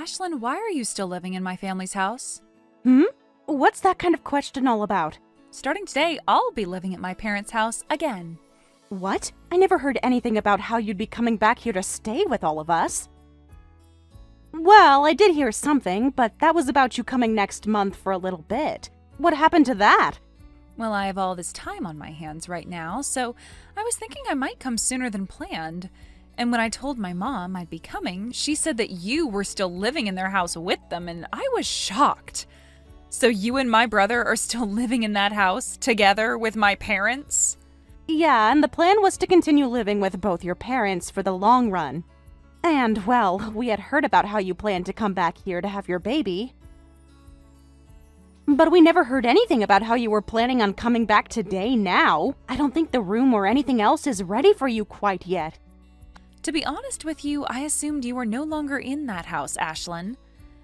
Ashlyn, why are you still living in my family's house? What's that kind of question all about? Starting today, I'll be living at my parents' house again. What? I never heard anything about how you'd be coming back here to stay with all of us. Well, I did hear something, but that was about you coming next month for a little bit. What happened to that? Well, I have all this time on my hands right now, so I was thinking I might come sooner than planned. And when I told my mom I'd be coming, she said that you were still living in their house with them, and I was shocked. So you and my brother are still living in that house together with my parents? Yeah, and the plan was to continue living with both your parents for the long run. And, well, we had heard about how you planned to come back here to have your baby. But we never heard anything about how you were planning on coming back today now. I don't think the room or anything else is ready for you quite yet. To be honest with you, I assumed you were no longer in that house, Ashlyn.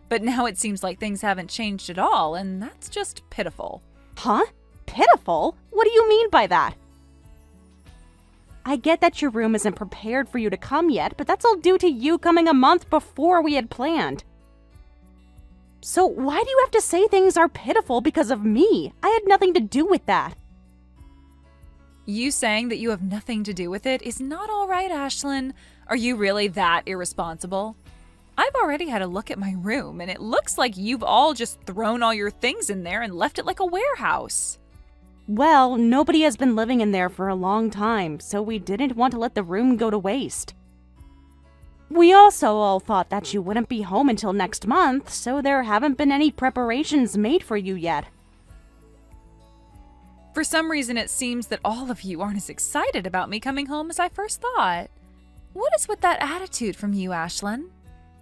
But now it seems like things haven't changed at all, and that's just pitiful. Huh? Pitiful? What do you mean by that? I get that your room isn't prepared for you to come yet, but that's all due to you coming a month before we had planned. So why do you have to say things are pitiful because of me? I had nothing to do with that. You saying that you have nothing to do with it is not all right, Ashlyn. Are you really that irresponsible? I've already had a look at my room, and it looks like you've all just thrown all your things in there and left it like a warehouse. Well, nobody has been living in there for a long time, so we didn't want to let the room go to waste. We also all thought that you wouldn't be home until next month, so there haven't been any preparations made for you yet. For some reason, it seems that all of you aren't as excited about me coming home as I first thought. What is with that attitude from you, Ashlyn?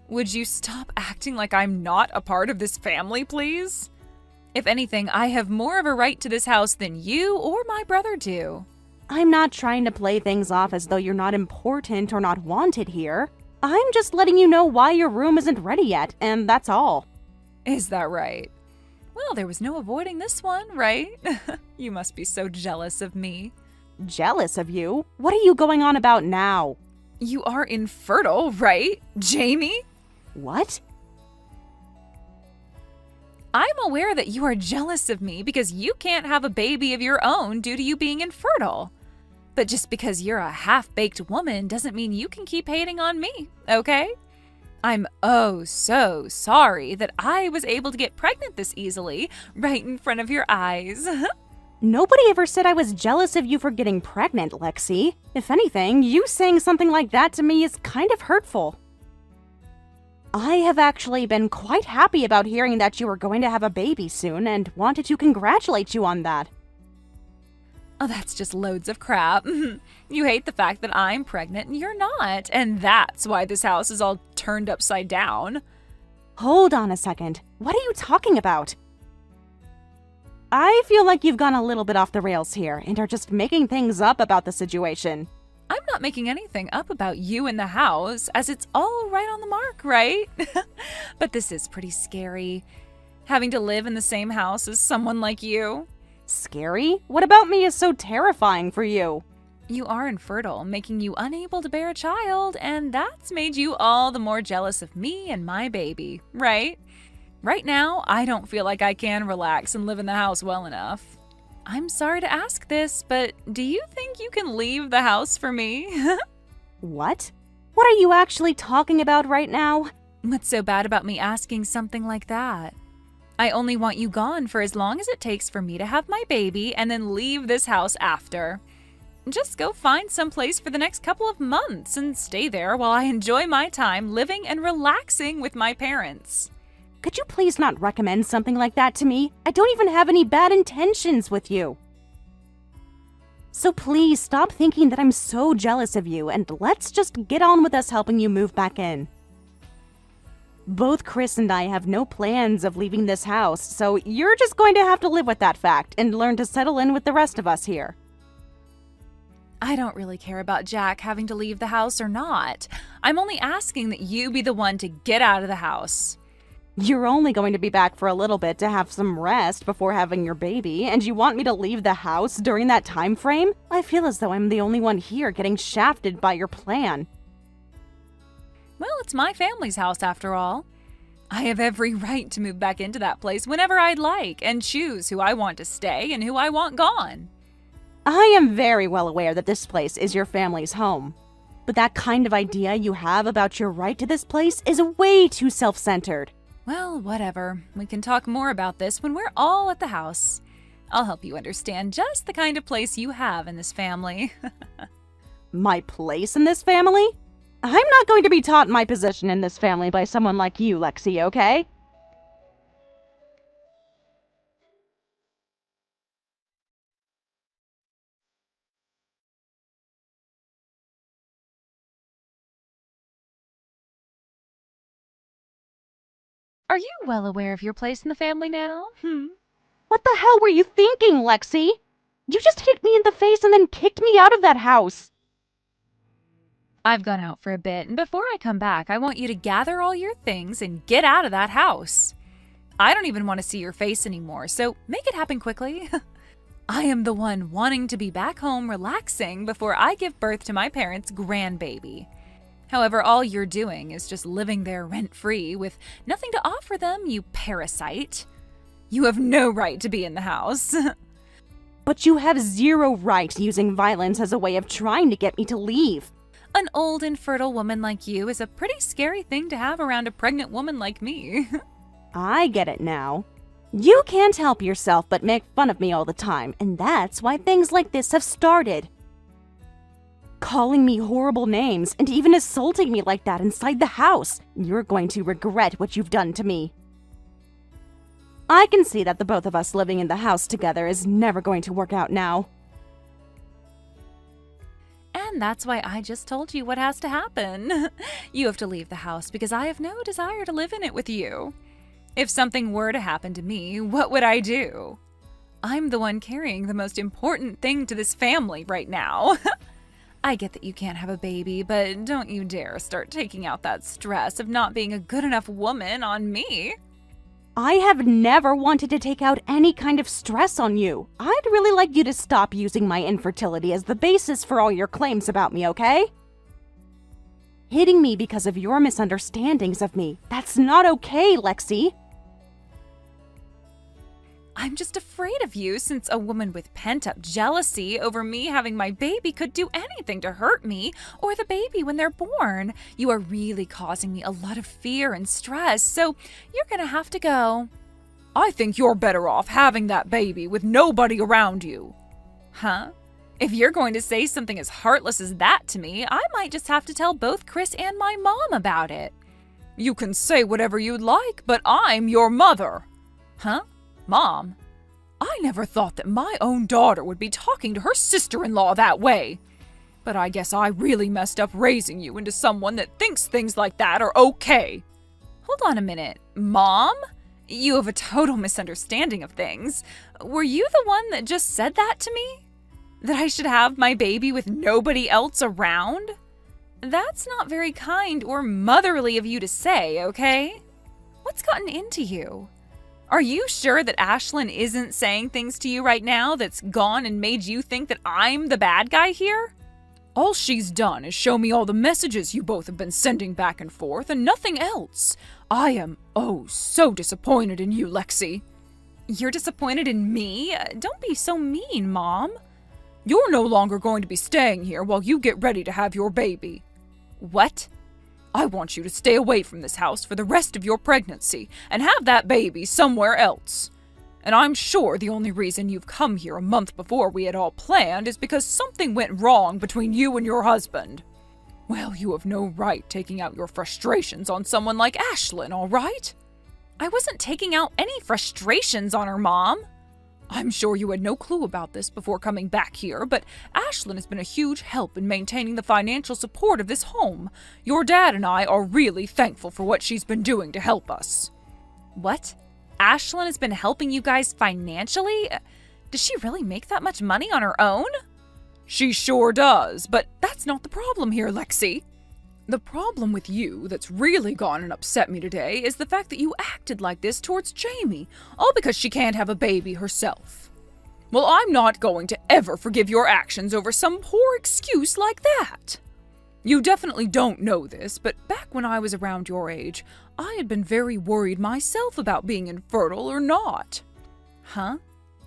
Would you stop acting like I'm not a part of this family, please? If anything, I have more of a right to this house than you or my brother do. I'm not trying to play things off as though you're not important or not wanted here. I'm just letting you know why your room isn't ready yet, and that's all. Is that right? Well, there was no avoiding this one, right? You must be so jealous of me. Jealous of you? What are you going on about now? You are infertile, right, Jamie? What? I'm aware that you are jealous of me because you can't have a baby of your own due to you being infertile. But just because you're a half-baked woman doesn't mean you can keep hating on me, okay? I'm oh so sorry that I was able to get pregnant this easily right in front of your eyes. Nobody ever said I was jealous of you for getting pregnant, Lexi. If anything, you saying something like that to me is kind of hurtful. I have actually been quite happy about hearing that you were going to have a baby soon and wanted to congratulate you on that. Oh, that's just loads of crap. You hate the fact that I'm pregnant and you're not, and that's why this house is all turned upside down. Hold on a second. What are you talking about? I feel like you've gone a little bit off the rails here and are just making things up about the situation. I'm not making anything up about you in the house, as it's all right on the mark, right? But this is pretty scary, having to live in the same house as someone like you. Scary? What about me is so terrifying for you? You are infertile, making you unable to bear a child, and that's made you all the more jealous of me and my baby, right? Right now, I don't feel like I can relax and live in the house well enough. I'm sorry to ask this, but do you think you can leave the house for me? What? What are you actually talking about right now? What's so bad about me asking something like that? I only want you gone for as long as it takes for me to have my baby and then leave this house after. Just go find some place for the next couple of months and stay there while I enjoy my time living and relaxing with my parents. Could you please not recommend something like that to me? I don't even have any bad intentions with you. So please stop thinking that I'm so jealous of you and let's just get on with us helping you move back in. Both Chris and I have no plans of leaving this house, so you're just going to have to live with that fact and learn to settle in with the rest of us here. I don't really care about Jack having to leave the house or not. I'm only asking that you be the one to get out of the house. You're only going to be back for a little bit to have some rest before having your baby, and you want me to leave the house during that time frame? I feel as though I'm the only one here getting shafted by your plan. Well, it's my family's house after all. I have every right to move back into that place whenever I'd like and choose who I want to stay and who I want gone. I am very well aware that this place is your family's home. But that kind of idea you have about your right to this place is way too self-centered. Well, whatever. We can talk more about this when we're all at the house. I'll help you understand just the kind of place you have in this family. My place in this family? I'm not going to be taught my position in this family by someone like you, Lexi, okay? Are you well aware of your place in the family now? What the hell were you thinking, Lexi? You just hit me in the face and then kicked me out of that house. I've gone out for a bit, and before I come back, I want you to gather all your things and get out of that house. I don't even want to see your face anymore, so make it happen quickly. I am the one wanting to be back home relaxing before I give birth to my parents' grandbaby. However, all you're doing is just living there rent-free with nothing to offer them, you parasite. You have no right to be in the house. But you have zero right using violence as a way of trying to get me to leave. An old infertile woman like you is a pretty scary thing to have around a pregnant woman like me. I get it now. You can't help yourself but make fun of me all the time, and that's why things like this have started. Calling me horrible names and even assaulting me like that inside the house. You're going to regret what you've done to me. I can see that the both of us living in the house together is never going to work out now. And that's why I just told you what has to happen. You have to leave the house because I have no desire to live in it with you. If something were to happen to me, what would I do? I'm the one carrying the most important thing to this family right now. I get that you can't have a baby, but don't you dare start taking out that stress of not being a good enough woman on me. I have never wanted to take out any kind of stress on you. I'd really like you to stop using my infertility as the basis for all your claims about me, okay? Hitting me because of your misunderstandings of me. That's not okay, Lexi. I'm just afraid of you since a woman with pent-up jealousy over me having my baby could do anything to hurt me or the baby when they're born. You are really causing me a lot of fear and stress, so you're gonna have to go. I think you're better off having that baby with nobody around you. Huh? If you're going to say something as heartless as that to me, I might just have to tell both Chris and my mom about it. You can say whatever you'd like, but I'm your mother. Huh? Mom, I never thought that my own daughter would be talking to her sister-in-law that way. But I guess I really messed up raising you into someone that thinks things like that are okay. Hold on a minute. Mom? You have a total misunderstanding of things. Were you the one that just said that to me? That I should have my baby with nobody else around? That's not very kind or motherly of you to say, okay? What's gotten into you? Are you sure that Ashlyn isn't saying things to you right now that's gone and made you think that I'm the bad guy here? All she's done is show me all the messages you both have been sending back and forth and nothing else. I am, so disappointed in you, Lexi. You're disappointed in me? Don't be so mean, Mom. You're no longer going to be staying here while you get ready to have your baby. What? I want you to stay away from this house for the rest of your pregnancy and have that baby somewhere else. And I'm sure the only reason you've come here a month before we had all planned is because something went wrong between you and your husband. Well, you have no right taking out your frustrations on someone like Ashlyn, all right? I wasn't taking out any frustrations on her, Mom. I'm sure you had no clue about this before coming back here, but Ashlyn has been a huge help in maintaining the financial support of this home. Your dad and I are really thankful for what she's been doing to help us. What? Ashlyn has been helping you guys financially? Does she really make that much money on her own? She sure does, but that's not the problem here, Lexi. The problem with you that's really gone and upset me today is the fact that you acted like this towards Jamie, all because she can't have a baby herself. Well, I'm not going to ever forgive your actions over some poor excuse like that. You definitely don't know this, but back when I was around your age, I had been very worried myself about being infertile or not. Huh?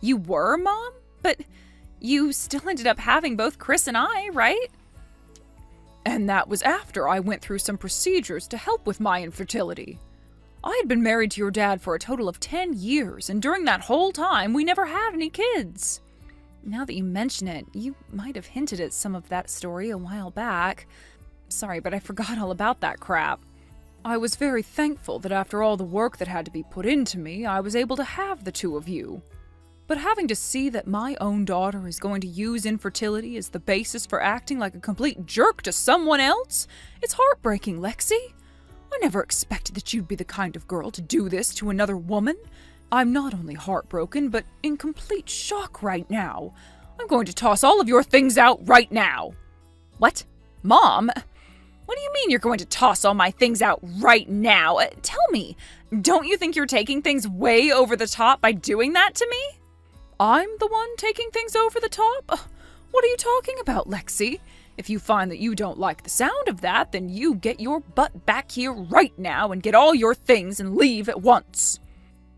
You were, Mom? But you still ended up having both Chris and I, right? And that was after I went through some procedures to help with my infertility. I had been married to your dad for a total of 10 years, and during that whole time, we never had any kids. Now that you mention it, you might have hinted at some of that story a while back. Sorry, but I forgot all about that crap. I was very thankful that after all the work that had to be put into me, I was able to have the two of you. But having to see that my own daughter is going to use infertility as the basis for acting like a complete jerk to someone else, it's heartbreaking, Lexi. I never expected that you'd be the kind of girl to do this to another woman. I'm not only heartbroken, but in complete shock right now. I'm going to toss all of your things out right now. What? Mom? What do you mean you're going to toss all my things out right now? Tell me, don't you think you're taking things way over the top by doing that to me? I'm the one taking things over the top? What are you talking about, Lexi? If you find that you don't like the sound of that, then you get your butt back here right now and get all your things and leave at once.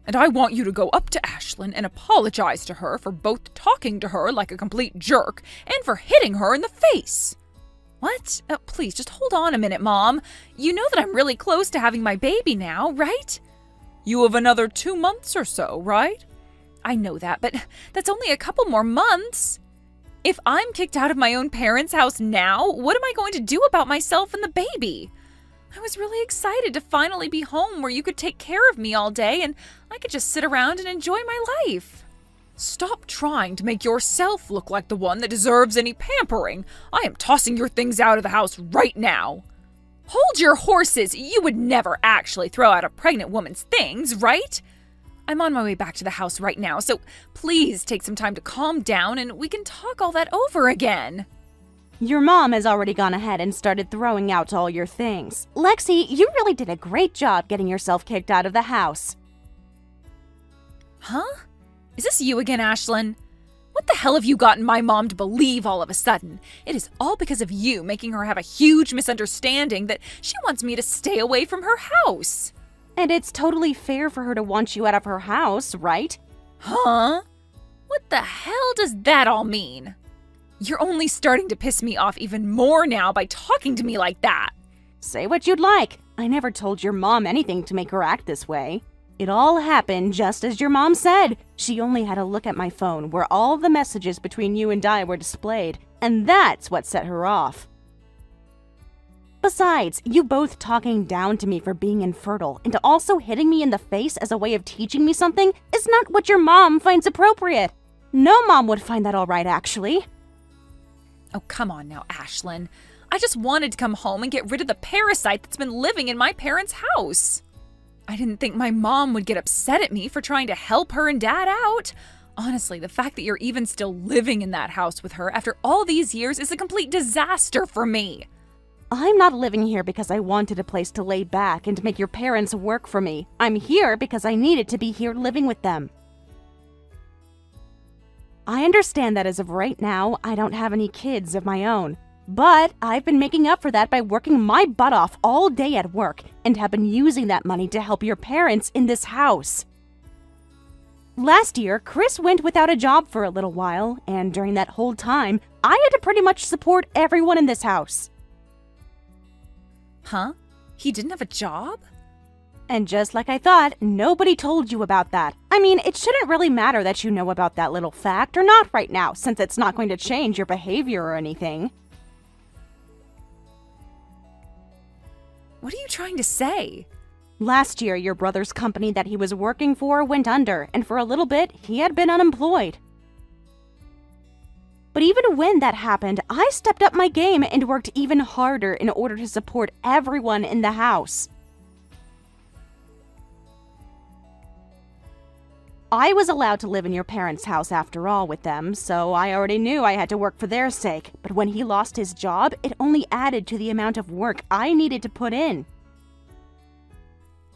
And I want you to go up to Ashlyn and apologize to her for both talking to her like a complete jerk and for hitting her in the face. What? Please, just hold on a minute, Mom. You know that I'm really close to having my baby now, right? You have another 2 months or so, right? I know that, but that's only a couple more months. If I'm kicked out of my own parents' house now, what am I going to do about myself and the baby? I was really excited to finally be home where you could take care of me all day and I could just sit around and enjoy my life. Stop trying to make yourself look like the one that deserves any pampering. I am tossing your things out of the house right now. Hold your horses! You would never actually throw out a pregnant woman's things, right? I'm on my way back to the house right now, so please take some time to calm down and we can talk all that over again. Your mom has already gone ahead and started throwing out all your things. Lexi, you really did a great job getting yourself kicked out of the house. Huh? Is this you again, Ashlyn? What the hell have you gotten my mom to believe all of a sudden? It is all because of you making her have a huge misunderstanding that she wants me to stay away from her house. And it's totally fair for her to want you out of her house, right? Huh? What the hell does that all mean? You're only starting to piss me off even more now by talking to me like that. Say what you'd like. I never told your mom anything to make her act this way. It all happened just as your mom said. She only had to look at my phone where all the messages between you and I were displayed, and that's what set her off. Besides, you both talking down to me for being infertile and also hitting me in the face as a way of teaching me something is not what your mom finds appropriate. No mom would find that all right, actually. Oh, come on now, Ashlyn. I just wanted to come home and get rid of the parasite that's been living in my parents' house. I didn't think my mom would get upset at me for trying to help her and Dad out. Honestly, the fact that you're even still living in that house with her after all these years is a complete disaster for me. I'm not living here because I wanted a place to lay back and make your parents work for me. I'm here because I needed to be here living with them. I understand that as of right now, I don't have any kids of my own. But I've been making up for that by working my butt off all day at work and have been using that money to help your parents in this house. Last year, Chris went without a job for a little while, and during that whole time, I had to pretty much support everyone in this house. Huh? He didn't have a job? And just like I thought, nobody told you about that. I mean, it shouldn't really matter that you know about that little fact or not right now, since it's not going to change your behavior or anything. What are you trying to say? Last year, your brother's company that he was working for went under, and for a little bit, he had been unemployed. But even when that happened, I stepped up my game and worked even harder in order to support everyone in the house. I was allowed to live in your parents' house after all with them, so I already knew I had to work for their sake. But when he lost his job, it only added to the amount of work I needed to put in.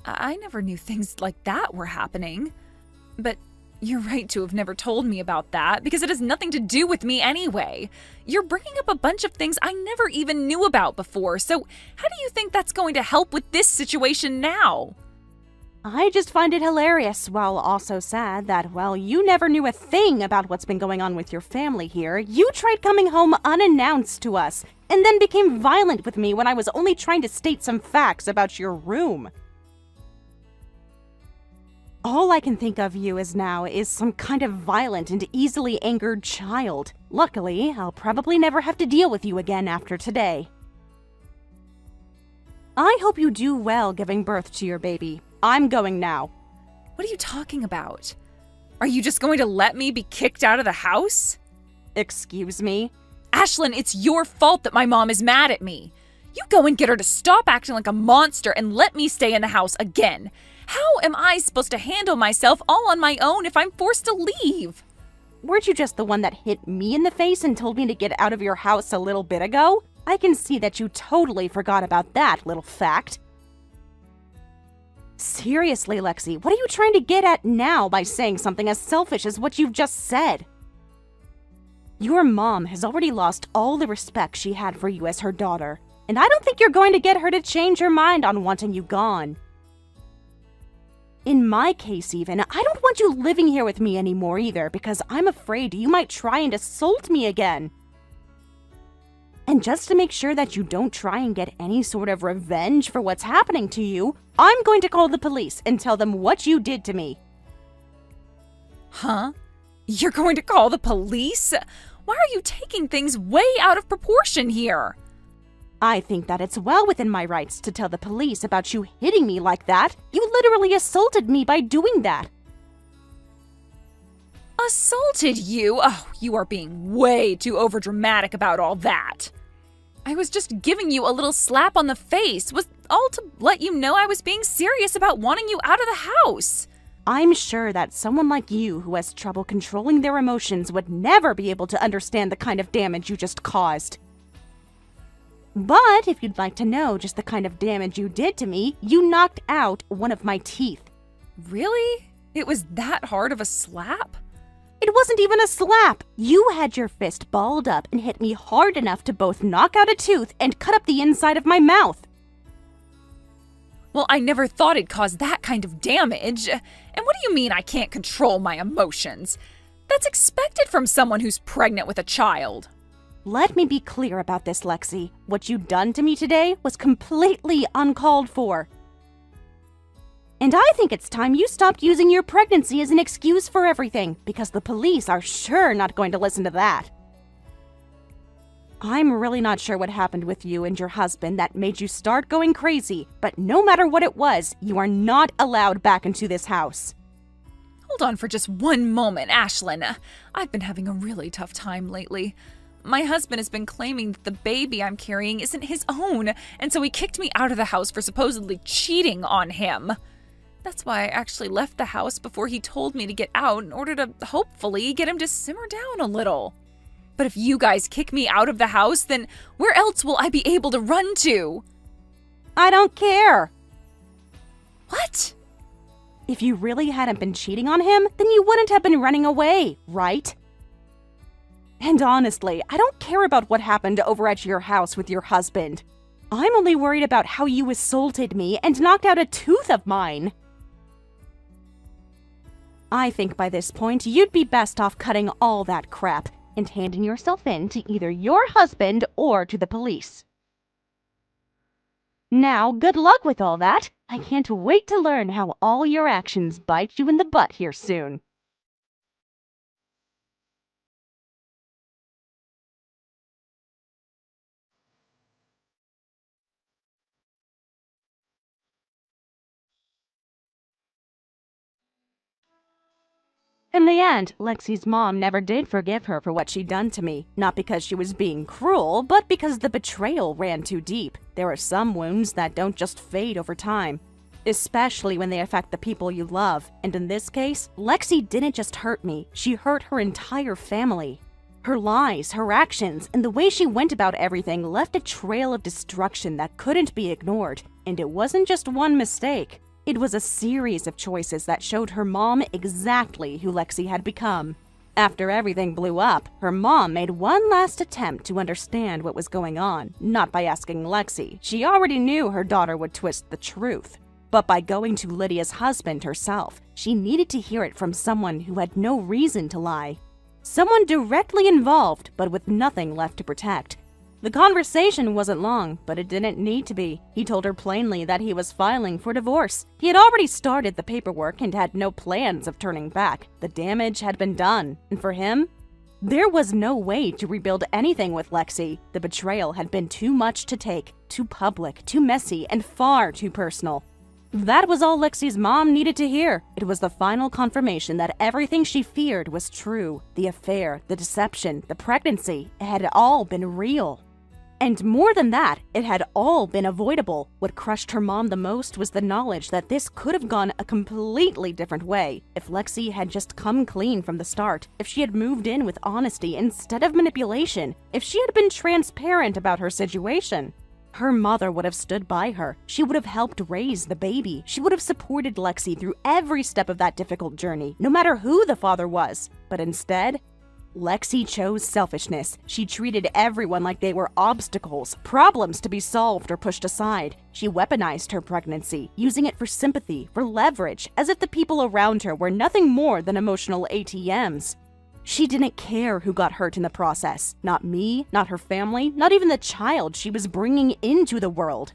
I never knew things like that were happening. But You're right to have never told me about that because it has nothing to do with me anyway. You're bringing up a bunch of things I never even knew about before, so how do you think that's going to help with this situation now? I just find it hilarious, while also sad, that while you never knew a thing about what's been going on with your family here, you tried coming home unannounced to us, and then became violent with me when I was only trying to state some facts about your room. All I can think of you as now is some kind of violent and easily angered child. Luckily, I'll probably never have to deal with you again after today. I hope you do well giving birth to your baby. I'm going now. What are you talking about? Are you just going to let me be kicked out of the house? Excuse me? Ashlyn, it's your fault that my mom is mad at me. You go and get her to stop acting like a monster and let me stay in the house again. How am I supposed to handle myself all on my own if I'm forced to leave? Weren't you just the one that hit me in the face and told me to get out of your house a little bit ago? I can see that you totally forgot about that little fact. Seriously, Lexi, what are you trying to get at now by saying something as selfish as what you've just said? Your mom has already lost all the respect she had for you as her daughter, and I don't think you're going to get her to change her mind on wanting you gone. In my case even, I don't want you living here with me anymore either because I'm afraid you might try and assault me again. And just to make sure that you don't try and get any sort of revenge for what's happening to you, I'm going to call the police and tell them what you did to me. Huh? You're going to call the police? Why are you taking things way out of proportion here? I think that it's well within my rights to tell the police about you hitting me like that. You literally assaulted me by doing that. Assaulted you? Oh, you are being way too overdramatic about all that. I was just giving you a little slap on the face, was all to let you know I was being serious about wanting you out of the house. I'm sure that someone like you who has trouble controlling their emotions would never be able to understand the kind of damage you just caused. But if you'd like to know just the kind of damage you did to me, you knocked out one of my teeth. Really? It was that hard of a slap? It wasn't even a slap. You had your fist balled up and hit me hard enough to both knock out a tooth and cut up the inside of my mouth. Well, I never thought it'd cause that kind of damage. And what do you mean I can't control my emotions? That's expected from someone who's pregnant with a child. Let me be clear about this, Lexi. What you done to me today was completely uncalled for. And I think it's time you stopped using your pregnancy as an excuse for everything, because the police are sure not going to listen to that. I'm really not sure what happened with you and your husband that made you start going crazy, but no matter what it was, you are not allowed back into this house. Hold on for just one moment, Ashlyn. I've been having a really tough time lately. My husband has been claiming that the baby I'm carrying isn't his own, and so he kicked me out of the house for supposedly cheating on him. That's why I actually left the house before he told me to get out in order to hopefully get him to simmer down a little. But if you guys kick me out of the house, then where else will I be able to run to? I don't care. What? If you really hadn't been cheating on him, then you wouldn't have been running away, right? And honestly, I don't care about what happened over at your house with your husband. I'm only worried about how you assaulted me and knocked out a tooth of mine. I think by this point, you'd be best off cutting all that crap and handing yourself in to either your husband or to the police. Now, good luck with all that. I can't wait to learn how all your actions bite you in the butt here soon. In the end, Lexi's mom never did forgive her for what she'd done to me. Not because she was being cruel, but because the betrayal ran too deep. There are some wounds that don't just fade over time, especially when they affect the people you love. And in this case, Lexi didn't just hurt me, she hurt her entire family. Her lies, her actions, and the way she went about everything left a trail of destruction that couldn't be ignored. And it wasn't just one mistake. It was a series of choices that showed her mom exactly who Lexi had become. After everything blew up, her mom made one last attempt to understand what was going on, not by asking Lexi. She already knew her daughter would twist the truth. But by going to Lydia's husband herself, she needed to hear it from someone who had no reason to lie. Someone directly involved, but with nothing left to protect. The conversation wasn't long, but it didn't need to be. He told her plainly that he was filing for divorce. He had already started the paperwork and had no plans of turning back. The damage had been done, and for him, there was no way to rebuild anything with Lexi. The betrayal had been too much to take, too public, too messy, and far too personal. That was all Lexi's mom needed to hear. It was the final confirmation that everything she feared was true. The affair, the deception, the pregnancy, it had all been real. And more than that, it had all been avoidable. What crushed her mom the most was the knowledge that this could have gone a completely different way if Lexi had just come clean from the start, if she had moved in with honesty instead of manipulation, if she had been transparent about her situation. Her mother would have stood by her. She would have helped raise the baby. She would have supported Lexi through every step of that difficult journey, no matter who the father was. But instead, Lexi chose selfishness. She treated everyone like they were obstacles, problems to be solved or pushed aside. She weaponized her pregnancy, using it for sympathy, for leverage, as if the people around her were nothing more than emotional ATMs. She didn't care who got hurt in the process. Not me, not her family, not even the child she was bringing into the world.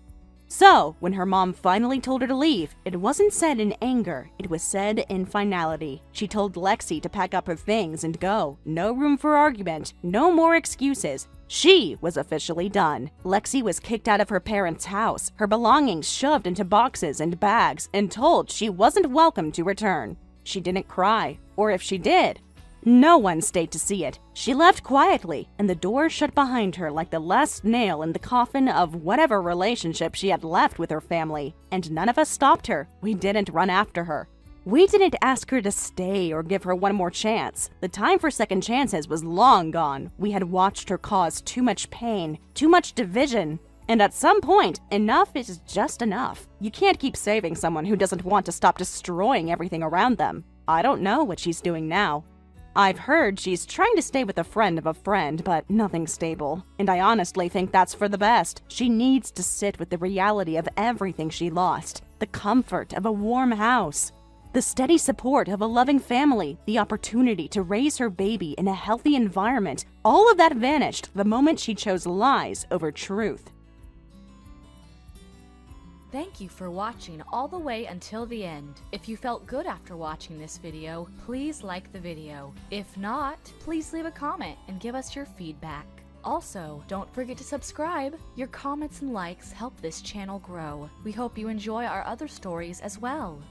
So, when her mom finally told her to leave, it wasn't said in anger, it was said in finality. She told Lexi to pack up her things and go. No room for argument, no more excuses. She was officially done. Lexi was kicked out of her parents' house, her belongings shoved into boxes and bags, and told she wasn't welcome to return. She didn't cry, or if she did, no one stayed to see it. She left quietly, and the door shut behind her like the last nail in the coffin of whatever relationship she had left with her family. And none of us stopped her. We didn't run after her. We didn't ask her to stay or give her one more chance. The time for second chances was long gone. We had watched her cause too much pain, too much division. And at some point, enough is just enough. You can't keep saving someone who doesn't want to stop destroying everything around them. I don't know what she's doing now. I've heard she's trying to stay with a friend of a friend, but nothing stable. And I honestly think that's for the best. She needs to sit with the reality of everything she lost. The comfort of a warm house. The steady support of a loving family. The opportunity to raise her baby in a healthy environment. All of that vanished the moment she chose lies over truth. Thank you for watching all the way until the end. If you felt good after watching this video, please like the video. If not, please leave a comment and give us your feedback. Also, don't forget to subscribe. Your comments and likes help this channel grow. We hope you enjoy our other stories as well.